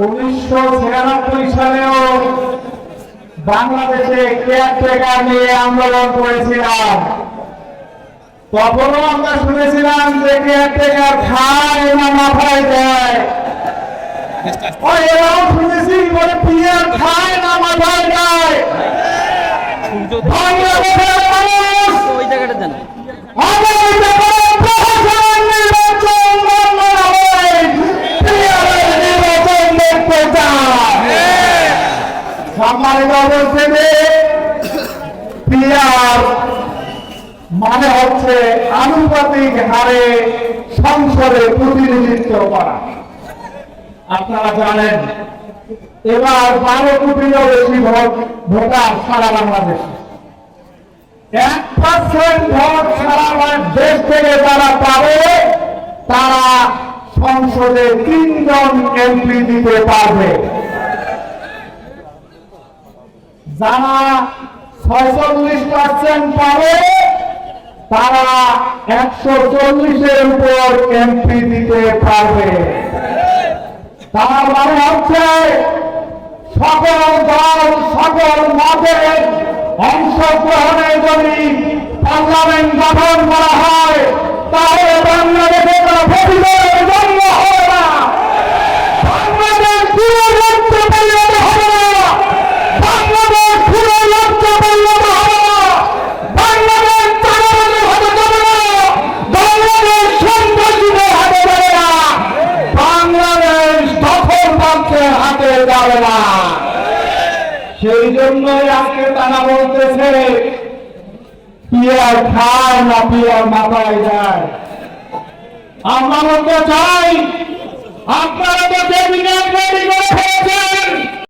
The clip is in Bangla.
1996 সালেও বাংলাদেশে কেয়ারটেকার নিয়ে আন্দোলন করেছিলাম। তখনও আমরা শুনেছিলাম যে কেয়ারটেকার খায় না মাথায় দেয়, এরাও শুনেছি বলে পিয়ার খায় না মাথায় দেয়। বাংলাদেশের মানুষ ওই জায়গাটা দেন সম্মানিত উপস্থিতি, পিয়ার মানে হচ্ছে আনুপাতিক হারে সংসদে প্রতিনিধিত্ব করা। আপনারা জানেন এবার 12 কোটিরও বেশি ভোটার সারা বাংলাদেশে। 1% ভোট সারা দেশ থেকে যারা পাবে তারা সংসদে 3 জন এমপি দিতে পারবে। যারা 46% পাবে তারা 140-এর উপর এমপি দিতে পারবে। তার মানে হচ্ছে সকল দল সকল মতের অংশগ্রহণে যদি পার্লামেন্ট গঠন করা হয় তাহলে বাংলাদেশে প্রতিবাদের জন্ম হবে না, বাংলাদেশ পুরো লক্ষ্য পরিণত হবে না, বাংলাদেশ পুরো লক্ষ্য পরিণত হবে না, বাংলাদেশ চালানোর হাতে যাবে না, বাংলাদেশ সন্ত্রাসীদের হাতে যাবে না, বাংলাদেশ দখলবাজদের হাতে যাবে না। সেই জন্যই আজকে তারা বলতেছে পিয়ার খায় না পিয়ার মাথায় যায়। আমরা বলতে চাই আপনারা